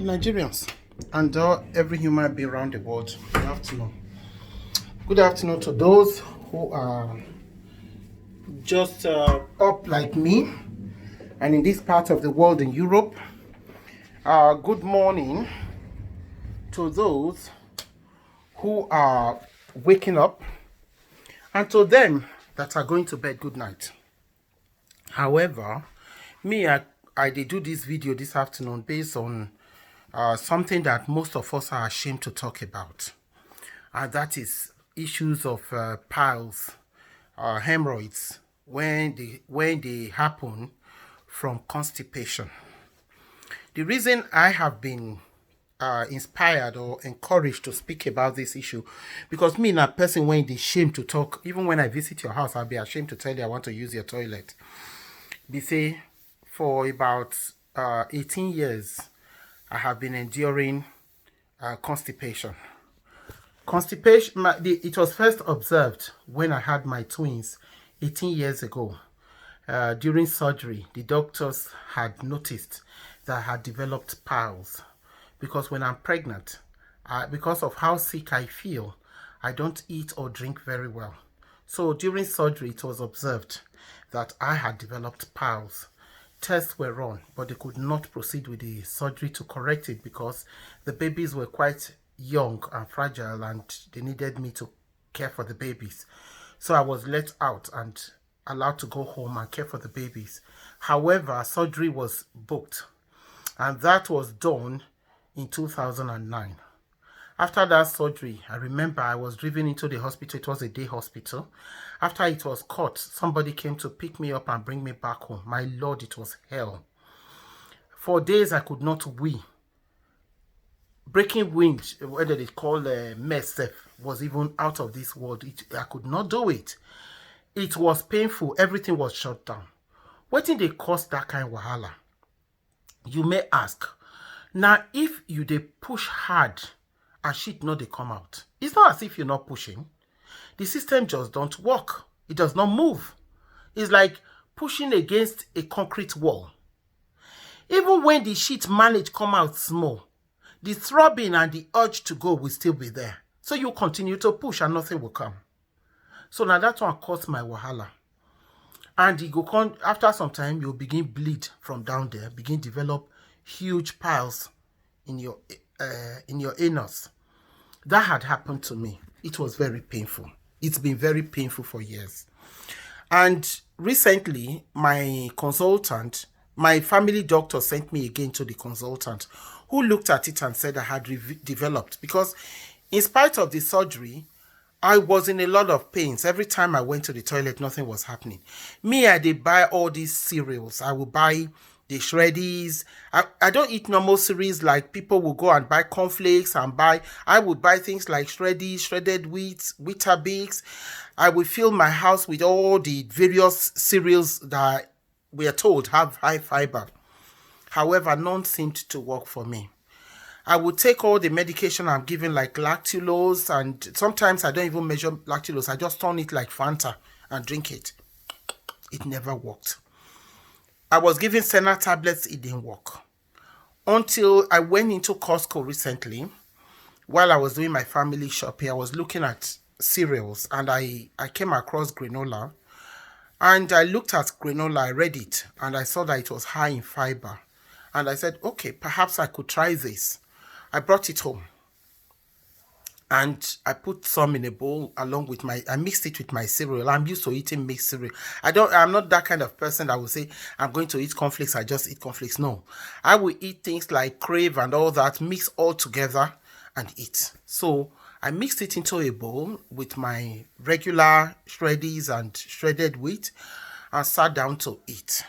Nigerians and every human being around the world. Good afternoon. Good afternoon to those who are just up like me and in this part of the world in Europe. Good morning to those who are waking up, and to them that are going to bed, good night. However, I did do this video this afternoon based on something that most of us are ashamed to talk about, and that is issues of piles, hemorrhoids when they happen from constipation. The reason I have been inspired or encouraged to speak about this issue, because me, a person, when they shame to talk, even when I visit your house, I'll be ashamed to tell you I want to use your toilet. They say for about 18 years, I have been enduring constipation. Constipation, it was first observed when I had my twins 18 years ago. During surgery, the doctors had noticed that I had developed piles. Because when I'm pregnant, because of how sick I feel, I don't eat or drink very well. So during surgery, it was observed that I had developed piles. Tests were run, but they could not proceed with the surgery to correct it because the babies were quite young and fragile and they needed me to care for the babies. So I was let out and allowed to go home and care for the babies. However, surgery was booked, and that was done in 2009. After that surgery, I remember I was driven into the hospital. It was a day hospital. After it was cut, somebody came to pick me up and bring me back home. My Lord, it was hell. For days, I could not wee. Breaking wind, whether they call mess, was even out of this world. I could not do it. It was painful. Everything was shut down. What did they cause that kind of wahala? You may ask. Now, if you dey push hard and shit no dey come out, it's not as if you're not pushing. The system just don't work. It does not move. It's like pushing against a concrete wall. Even when the shit manage come out small, the throbbing and the urge to go will still be there. So you continue to push and nothing will come. So now that one caused my wahala. And you go come, after some time, you'll begin bleed from down there, begin develop huge piles in your anus. That had happened to me. It was very painful. It's been very painful for years. And recently, my consultant, my family doctor sent me again to the consultant, who looked at it and said I had developed. Because in spite of the surgery, I was in a lot of pains. Every time I went to the toilet, nothing was happening. Me, I did buy all these cereals. I would buy the shreddies. I don't eat normal cereals like people will go and buy cornflakes and I would buy things like shreddies, shredded wheat, Weetabix. I would fill my house with all the various cereals that we are told have high fiber. However, none seemed to work for me. I would take all the medication I'm given, like lactulose, and sometimes I don't even measure lactulose. I just turn it like Fanta and drink it. It never worked. I was given Senna tablets, it didn't work. Until I went into Costco recently, while I was doing my family shopping, I was looking at cereals and I came across granola. And I looked at granola, I read it, and I saw that it was high in fiber. And I said, okay, perhaps I could try this. I brought it home. And I put some in a bowl along with I mixed it with my cereal. I'm used to eating mixed cereal. I'm not that kind of person that will say, I'm going to eat cornflakes, I just eat cornflakes. No. I will eat things like Crave and all that, mix all together and eat. So I mixed it into a bowl with my regular shreddies and shredded wheat and sat down to eat.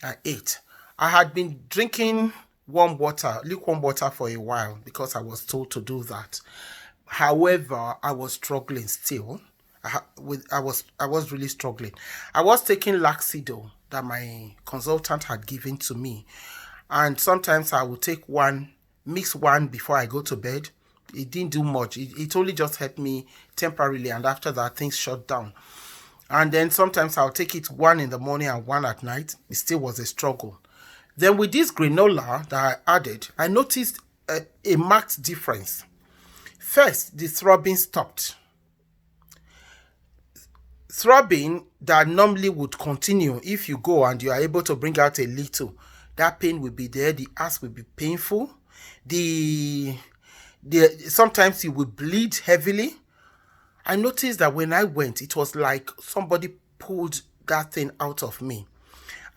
I ate. I had been drinking lukewarm water for a while because I was told to do that. However, I was struggling still. I was really struggling. I was taking Laxido that my consultant had given to me. And sometimes I would take mix one before I go to bed. It didn't do much. It only just helped me temporarily. And after that, things shut down. And then sometimes I'll take it one in the morning and one at night. It still was a struggle. Then with this granola that I added, I noticed a marked difference. First, the throbbing stopped. Throbbing that normally would continue if you go and you are able to bring out a little. That pain will be there. The ass will be painful. Sometimes you will bleed heavily. I noticed that when I went, it was like somebody pulled that thing out of me.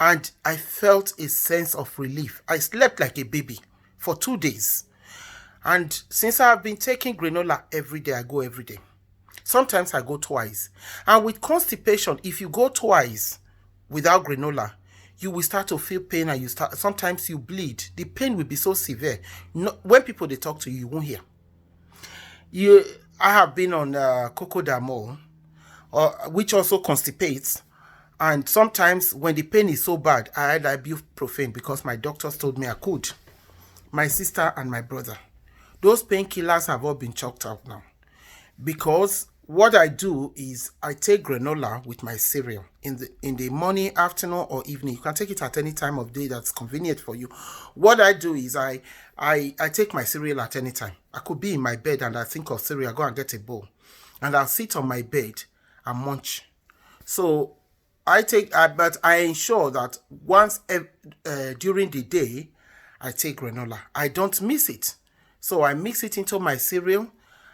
And I felt a sense of relief. I slept like a baby for 2 days. And since I have been taking granola every day, I go every day. Sometimes I go twice. And with constipation, if you go twice without granola, you will start to feel pain and sometimes you bleed. The pain will be so severe. When people they talk to you, you won't hear. I have been on cocodamol, which also constipates. And sometimes when the pain is so bad, I had ibuprofen because my doctors told me I could. My sister and my brother. Those painkillers have all been chalked out now. Because what I do is I take granola with my cereal in the morning, afternoon, or evening. You can take it at any time of day that's convenient for you. What I do is I take my cereal at any time. I could be in my bed and I think of cereal, I go and get a bowl. And I'll sit on my bed and munch. So but I ensure that once during the day, I take granola. I don't miss it. So I mix it into my cereal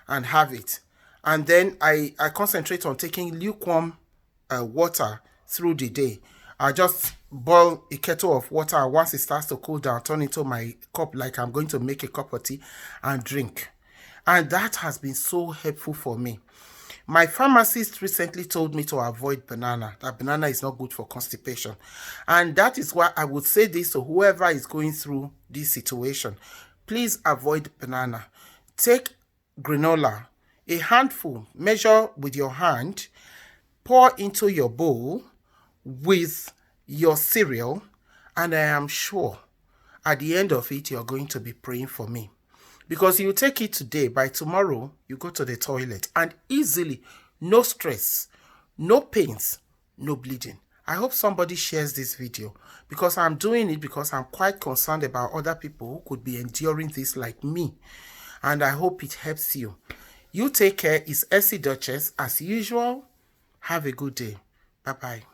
and have it. And then I concentrate on taking lukewarm water through the day. I just boil a kettle of water, and once it starts to cool down, turn into my cup like I'm going to make a cup of tea and drink. And that has been so helpful for me. My pharmacist recently told me to avoid banana, that banana is not good for constipation. And that is why I would say this to whoever is going through this situation. Please avoid banana. Take granola, a handful, measure with your hand, pour into your bowl with your cereal, and I am sure at the end of it, you're going to be praying for me. Because you take it today, by tomorrow, you go to the toilet and easily, no stress, no pains, no bleeding. I hope somebody shares this video because I'm doing it because I'm quite concerned about other people who could be enduring this like me. And I hope it helps you. You take care. It's Essie Duchess. As usual, have a good day. Bye-bye.